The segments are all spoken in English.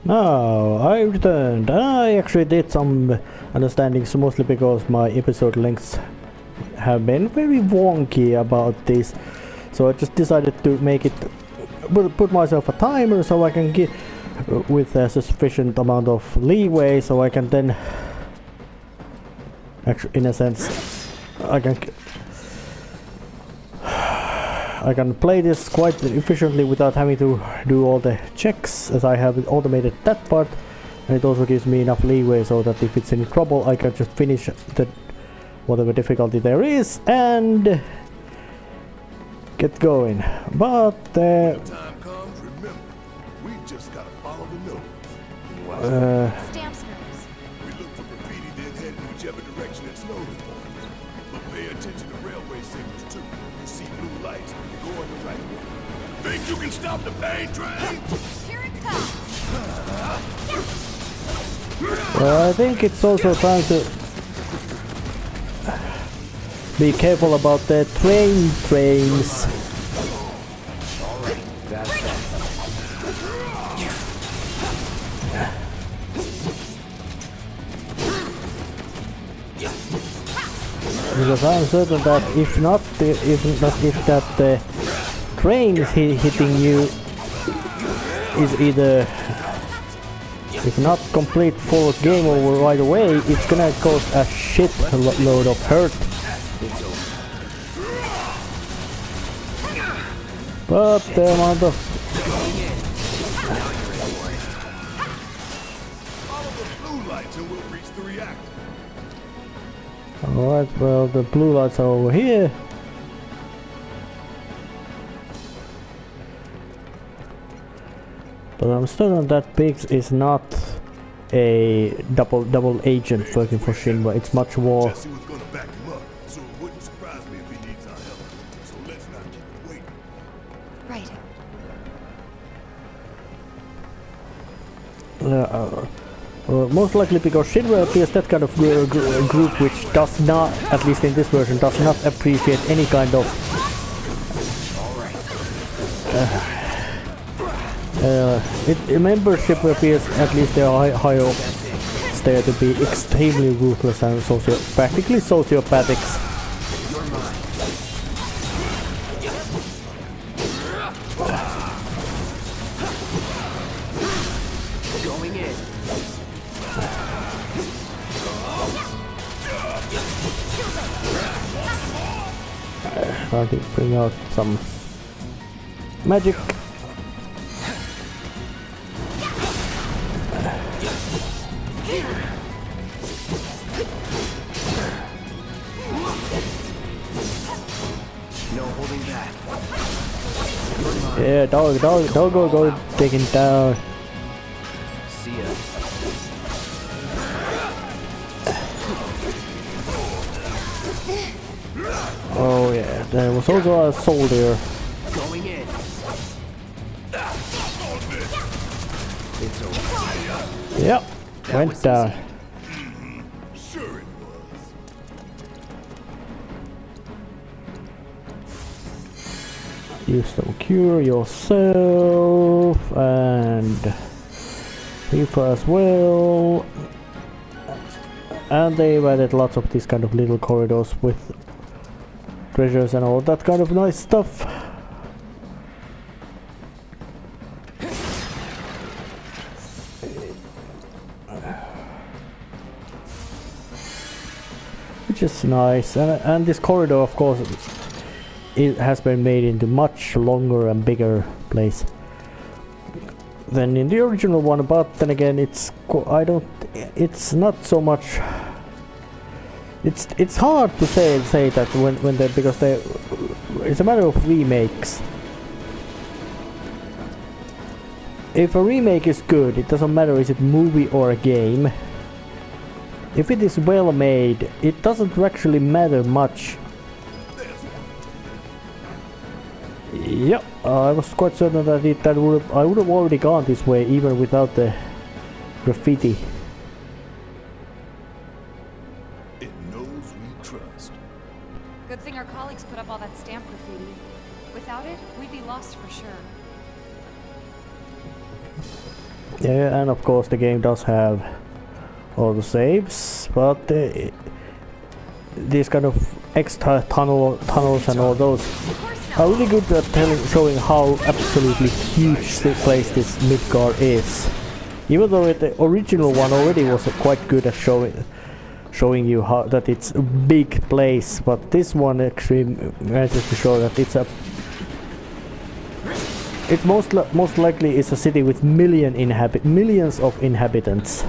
Now I returned. I actually did some understandings, mostly because my episode lengths have been very wonky about this. So I just decided to make it, put myself a timer so I can get with a sufficient amount of leeway, so I can then, actually, in a sense, I can play this quite efficiently without having to do all the checks, as I have automated that part, and it also gives me enough leeway so that if it's in trouble I can just finish the whatever difficulty there is and get going. But time comes, remember, we just gotta follow the nose. Stamps nose. We look for graffiti, then head in whichever direction it slowly points. But pay attention to railway signals too. You see blue lights, you go on the right. Think you can stop the pain train? Here it comes. I think it's also time to be careful about the trains. Alright, that's that. Because I'm certain that if that train is hitting you is either, if not complete full game over right away, it's gonna cause a shit load of hurt. But the amount of Follow the blue lights and we'll reach the reactor. alright, well, the blue lights are over here. But I'm certain that Biggs is not a double agent working for Shinra. It's much more. Jesse was gonna back him up, so it wouldn't surprise me if he needs our help. So let's not keep him waiting. Right. Most likely because Shinra appears that kind of group which does not, at least in this version, does not appreciate any kind of membership appears, at least their higher ups there, to be extremely ruthless and practically sociopathics. Going in. Trying to bring out some magic. No holding back. Yeah, don't go taking down. See ya. Oh yeah, there was also a soldier. Going in. It's over. Yep, went down. Sure it was. You still cure yourself and people as well. And they've added lots of these kind of little corridors with treasures and all that kind of nice stuff. Which is nice, and this corridor, of course, it has been made into much longer and bigger place than in the original one. But then again, it's not so much. It's hard to say that when they, because they, it's a matter of remakes. If a remake is good, it doesn't matter is it movie or a game. If it is well made, it doesn't actually matter much. Yep, I was quite certain that I would have already gone this way even without the graffiti. It knows we trust. Good thing our colleagues put up all that stamp graffiti. Without it, we'd be lost for sure. Yeah, and of course the game does have all the saves, but these kind of extra tunnels and all those are really good at showing how absolutely huge the place this Midgard is. Even though the original one already was quite good at showing you how that it's a big place, but this one actually manages to show that it most likely is a city with millions of inhabitants.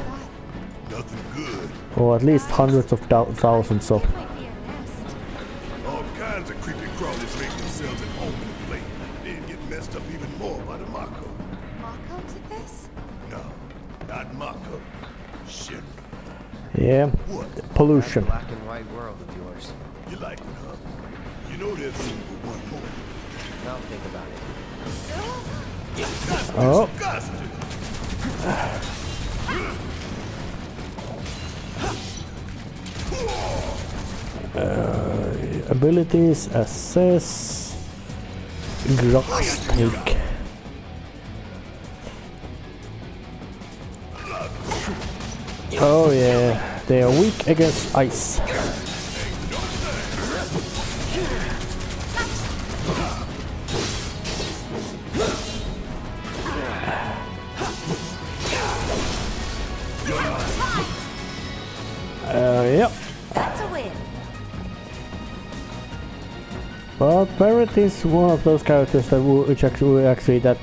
Nothing good. Or at least hundreds of thousands of. It might be a nest. All kinds of creepy crawlies make themselves at home in the plate, then get messed up even more by the Mako. Mako did this? No, not Mako. Shit. Yeah, What? pollution. That black and white world of yours. You like it, huh? You know there's room for one more. I'll think about it. Oh, Disgusting. abilities, assess, grass take. Oh yeah, they are weak against ice. Yep. That's a win. But Barrett is one of those characters that which actually that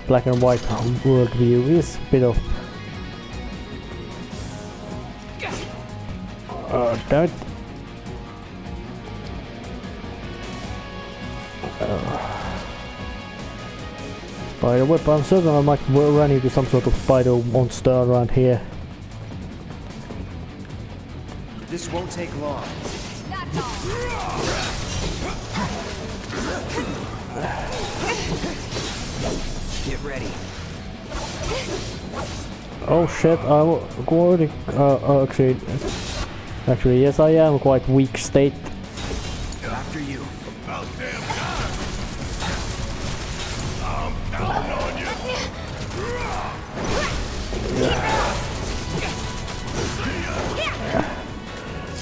black and white world view is a bit of. Damn it. By the way, I'm certain I might run into some sort of spider monster around here. This won't take long. That's all. Get ready. Oh shit, I'm already actually yes, I am quite weak state. After you. About damn time. I'm counting on you.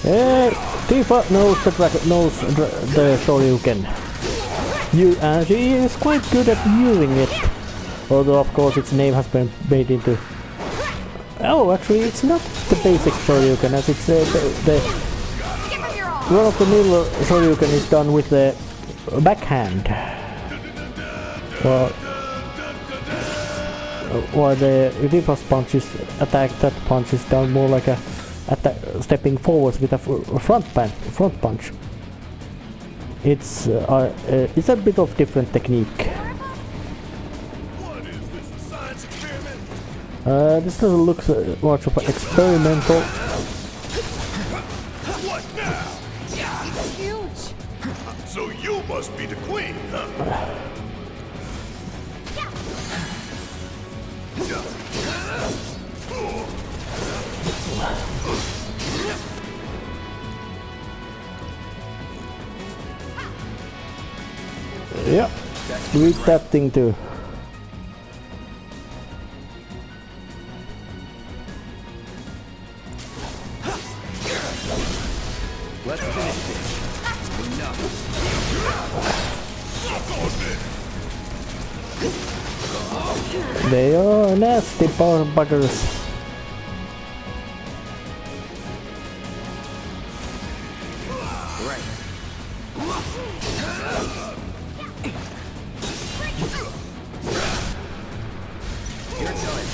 Hey, Tifa knows the Shoryuken. She is quite good at using it. Although of course its name has been made into. Oh, actually it's not the basic Shoryuken, as it's Give him your all. one of the middle Shoryuken is done with the backhand. While the Tifa's punch is that punch is done more like a stepping forwards with a front punch. It's a bit of different technique. What is this, a science experiment? This doesn't look so much of an experimental. What now? It's huge. So you must be the queen, huh? Yeah, read that thing too. Let's finish this. Enough. They are nasty buggers. Right. You're done.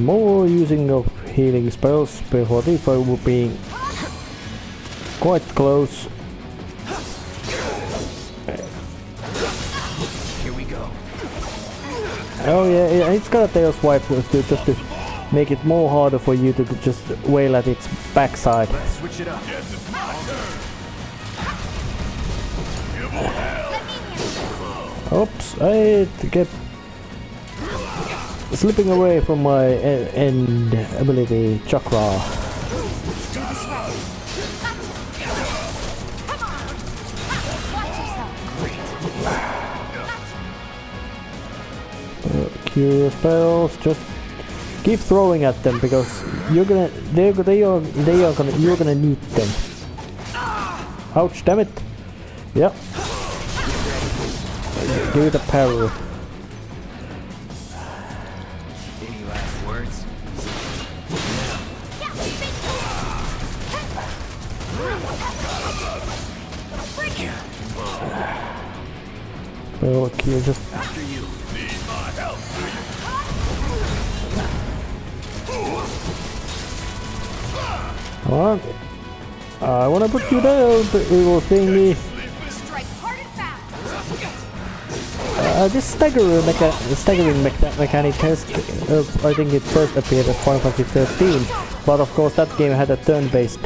More using of healing spells before Tifa being quite close. Here we go. Oh yeah, it's got a tail swipe just to make it more harder for you to just wail at its backside. Let's switch it up. Yes, it's my turn. Oops, I kept slipping away from my end ability chakra. curious spells. Just keep throwing at them because you're gonna you're gonna need them. Ouch! Damn it! Yep. Give it a parry. Any last words? Well, you just After you. Need my help, do you? come on. I wanna put you down, but it will thing me. Strike hard and fast. This staggering mechanic has, I think it first appeared at Final Fantasy 13, but of course that game had a turn-based.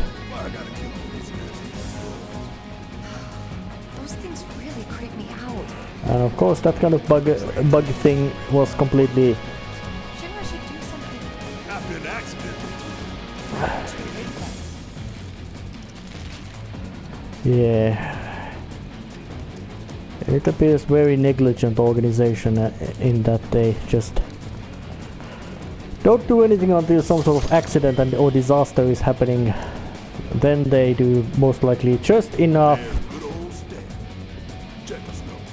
Those things really creep me out. And of course that kind of bug thing was completely... Shinra should do something. After an accident, Yeah. It appears very negligent organization in that they just don't do anything until some sort of accident or disaster is happening. Then they do most likely just enough. and good old Stan. Check his nose.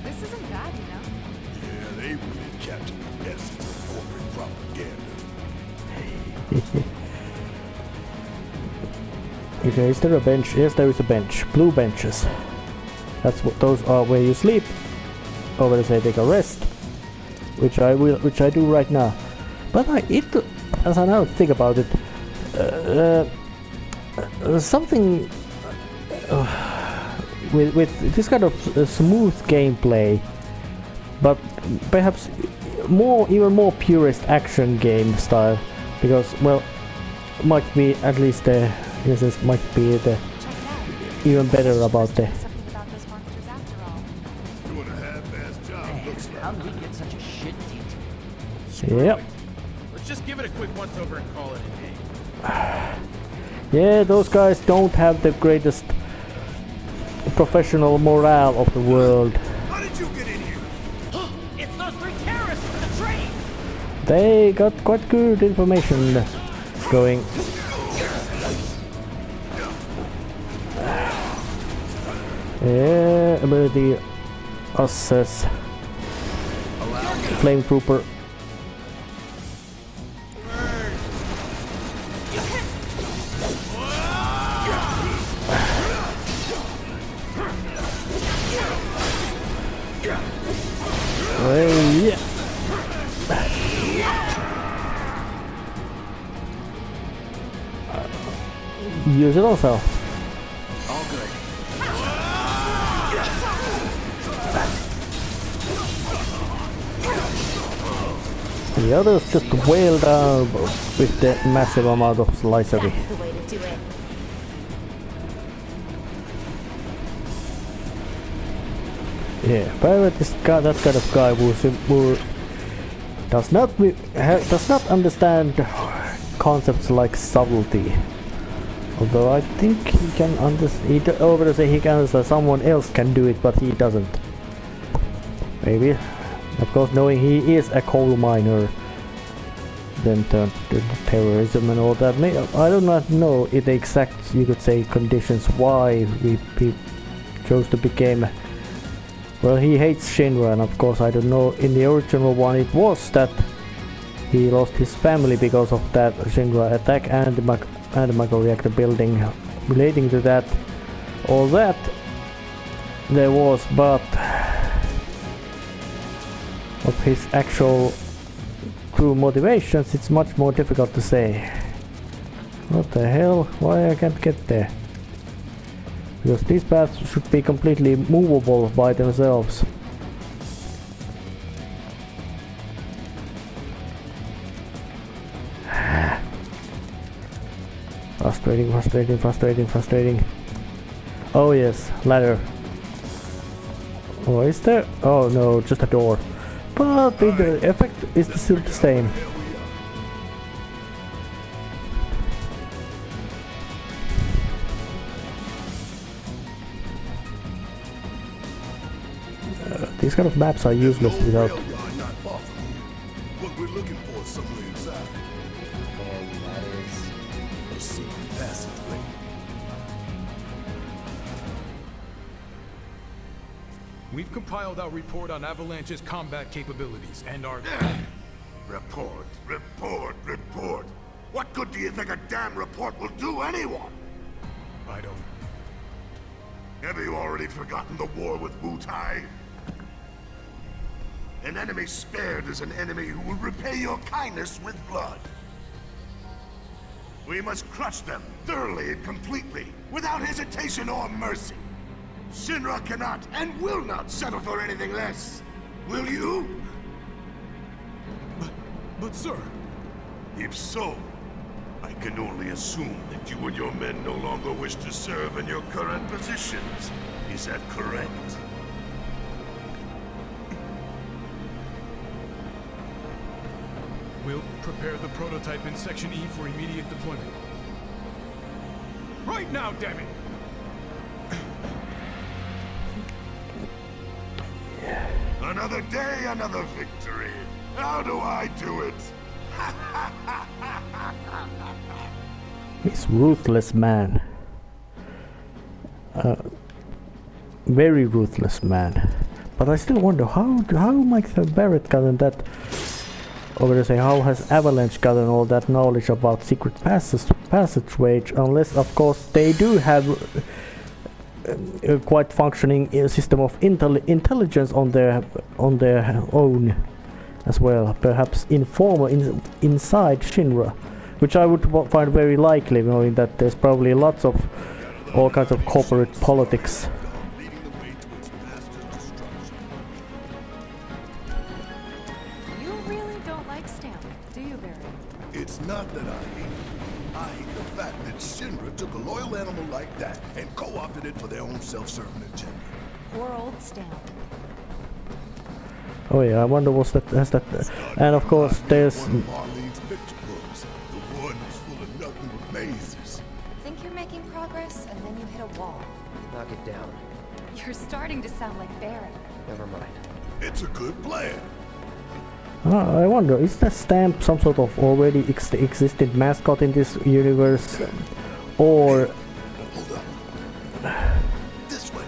This isn't bad, you know. Yeah, they really captured the essence of corporate propaganda. Okay, is there a bench? Yes, there is a bench. Blue benches. That's what those are, where you sleep. Or where they say take a rest, which I do right now. But as I now think about it, something with this kind of smooth gameplay, but perhaps even more purist action game style, because well, might be at least might be the Check it out. even better about the. Something about those monsters after all. Doing a half-assed job, looks like. How did we get such a shit team? Yep. Let's just give it a quick once-over and call it a day. Yeah, those guys don't have the greatest professional morale of the world. How did you get in here? It's those three terrorists from the train! They got quite good information going. Yeah, ability assess. Flame trooper. Yeah. Use it also. All good. The others just wail down with the massive amount of slicery. That's the way to do it. Yeah, Pirate is that kind of guy who does not understand concepts like subtlety. Although I think he can understand. Over to say he can understand someone else can do it, but he doesn't. Maybe, of course, knowing he is a coal miner, then turned to terrorism and all that. I do not know the exact, you could say, conditions why he chose to become. Well, he hates Shinra, and of course I don't know, in the original one it was that he lost his family because of that Shinra attack and the micro-reactor building. Relating to that, all that there was, but of his actual true motivations it's much more difficult to say. What the hell? Why I can't get there? Because these paths should be completely movable by themselves. Frustrating. Oh yes, ladder. Oh, is there? Oh no, just a door. But the effect is still the same. These kind of maps are useless without. Rail yard not far from here. We've compiled our report on Avalanche's combat capabilities and our... Report, report, report. What good do you think a damn report will do anyone? I don't... Have you already forgotten the war with Wu-Tai? An enemy spared is an enemy who will repay your kindness with blood. We must crush them thoroughly and completely, without hesitation or mercy. Shinra cannot and will not settle for anything less. Will you? But sir... If so, I can only assume that you and your men no longer wish to serve in your current positions. Is that correct? We'll prepare the prototype in Section E for immediate deployment. Right now, damn it! Another day, another victory. How do I do it? He's ruthless man. Very ruthless man. But I still wonder how Mike Barrett gotten that, or to say, how has Avalanche gotten all that knowledge about secret passageway, unless of course they do have a quite functioning system of intelligence on their own as well, perhaps informal inside Shinra, which I would find very likely, knowing that there's probably lots of all kinds of corporate politics. Leading the way to its master destruction. You really don't like Stamp, do you, Barry? It's not that I hate it. I hate the fact that Shinra took a loyal animal like that and co-opted it for their own self-serving agenda. Poor old Stamp. Oh yeah, I wonder has that, and of course there's... One of Marlene's picture books. The one who's full of nothing but mazes. Think you're making progress, and then you hit a wall. Knock it down. You're starting to sound like Barry. Never mind. It's a good plan. I wonder, is that Stamp some sort of already existed mascot in this universe, or... Hold up. This way.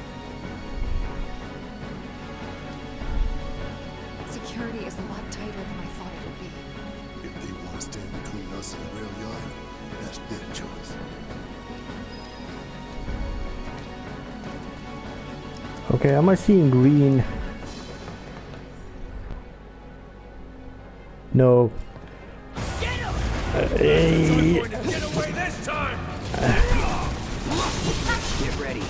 Security is a lot tighter than I thought it would be. If they want to stand between us and the rail yard, that's their choice. Okay, am I seeing green? No. Get him! Hey. Get away this time! Get ready.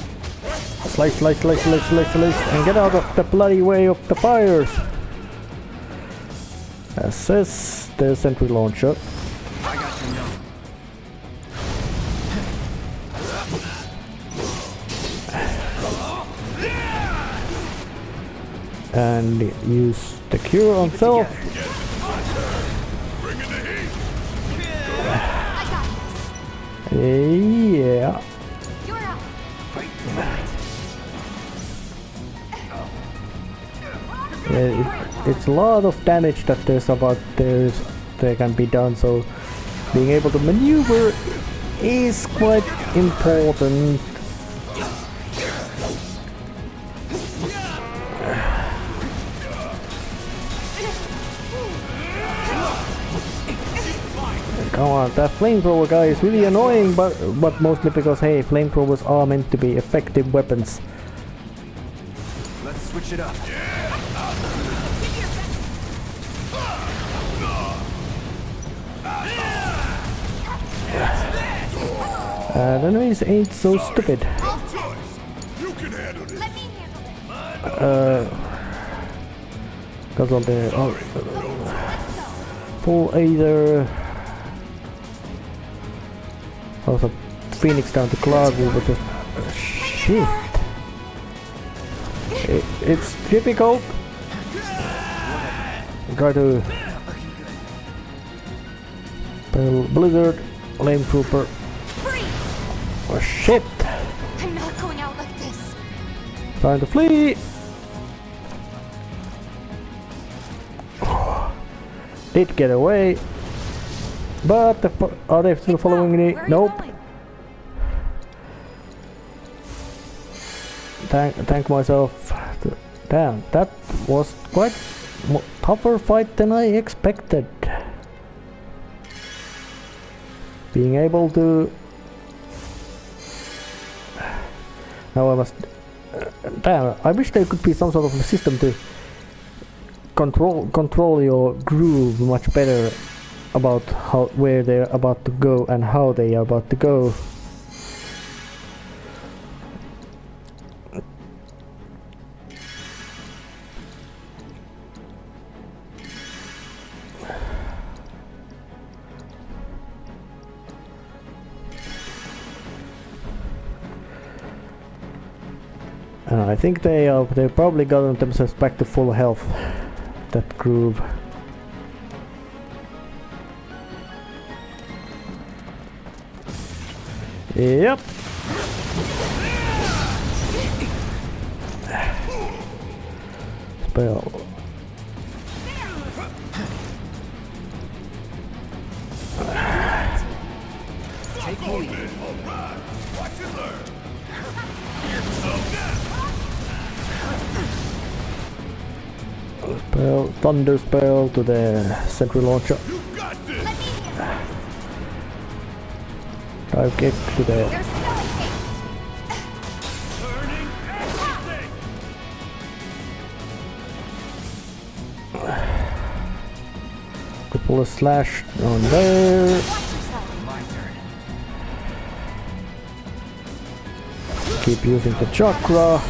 Slice, slice, slice, slice, slice, slice, and get out of the bloody way of the fires! Assess the sentry launcher. I got you now. And use the cure on self. Bring in the heat! I got this. Yeah. You're up. Fight tonight. It's a lot of damage that there can be done, so being able to maneuver is quite important. Come on, that flamethrower guy is really annoying, but mostly because, hey, flamethrowers are meant to be effective weapons. Let's switch it up. Enemies ain't so stupid. You can handle this! Let me handle it. Because of the full either. Also, Phoenix down to Cloud, we were just shit. It's difficult. Try to Blizzard, Lame Trooper. Freeze! Oh shit! I'm not going out like this. Trying to flee. Did get away, but are they still following me? Where are you Nope. going? Tank myself. Damn, that was quite tougher fight than I expected. Being able to... Now I must... Damn, I wish there could be some sort of a system to control your groove much better about where they're about to go and how they are about to go. I think they probably got themselves back to full health. That groove. Yep. Spell. Take me. Alright, watch and learn. Spell, thunder spell to the sentry launcher. You got this. Dive kick to the There's no escape. Learning everything. pull a slash on there. Watch yourself. My turn. Keep using the chakra.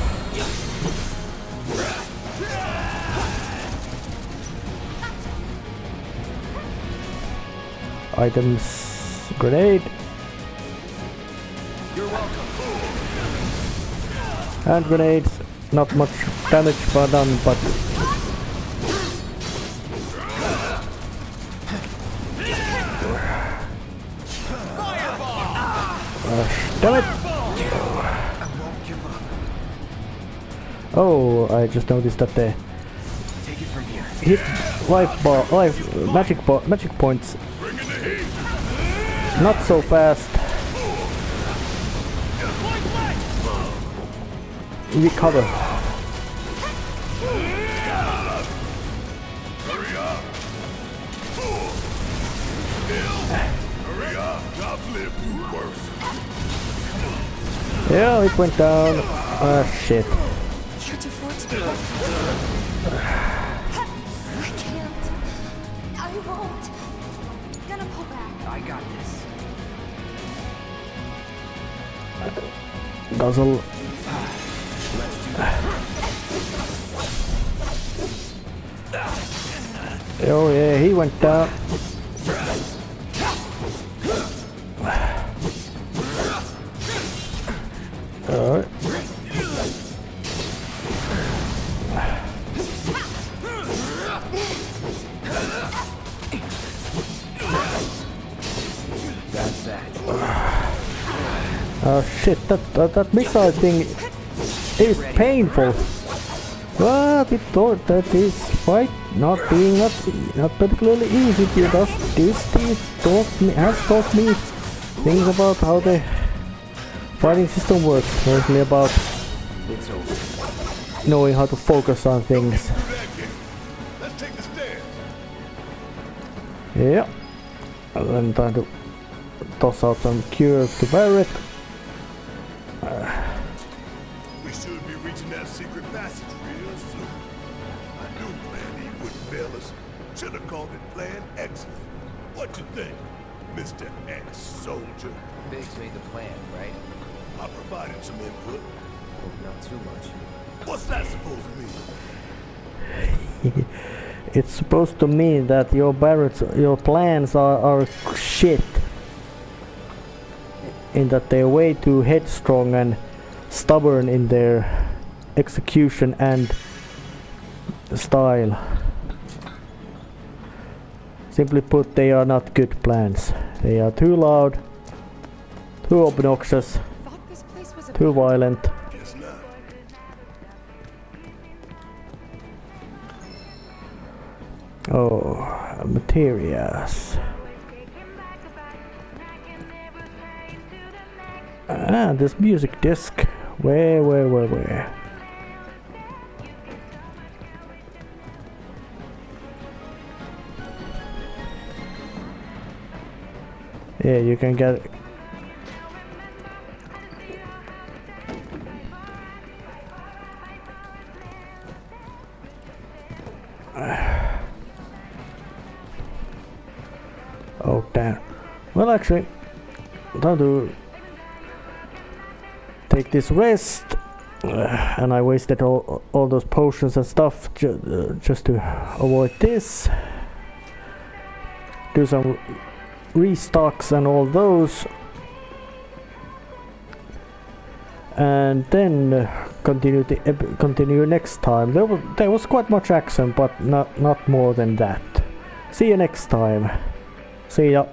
Items, grenade. You're welcome. Hand grenades. Not much damage done, but damn it! I won't give up. Oh, I just noticed that the Take it from here. hit magic points not so fast. Recover. Hurry up. Hurry up. I've lived through worse. Yeah, it went down. Ah, shit. Can't afford to be like this. I can't. I won't. Gonna pull back. I got this. Guzzle. Let's do that. Oh yeah, he went down. Alright. That's that. Oh shit, that missile thing is painful. But it thought that this fight not particularly easy. This has taught me things about how the fighting system works, mostly about It's over. knowing how to focus on things. Do that game. Let's take the stairs. Yeah. And then trying to toss out some cures to Barrett. We should be reaching that secret passage real soon. I knew Plan E wouldn't fail us. Should have called it Plan Excellent. What you think, Mr. Ex-Soldier? Biggs made the plan, right? I provided some input. Hope not too much. What's that supposed to mean? It's supposed to mean that your plans are shit. In that they're way too headstrong and stubborn in their execution and style. Simply put, they are not good plans. They are too loud, too obnoxious, Thought this place was a too violent. Guess not. Oh, materials. Ah, this music disc. Where? Yeah, you can get. Oh damn. Well, actually, time to take this rest. And I wasted all those potions and stuff just to avoid this. Do some restocks and all those. And then continue next time. There was quite much action, but not more than that. See you next time. See ya.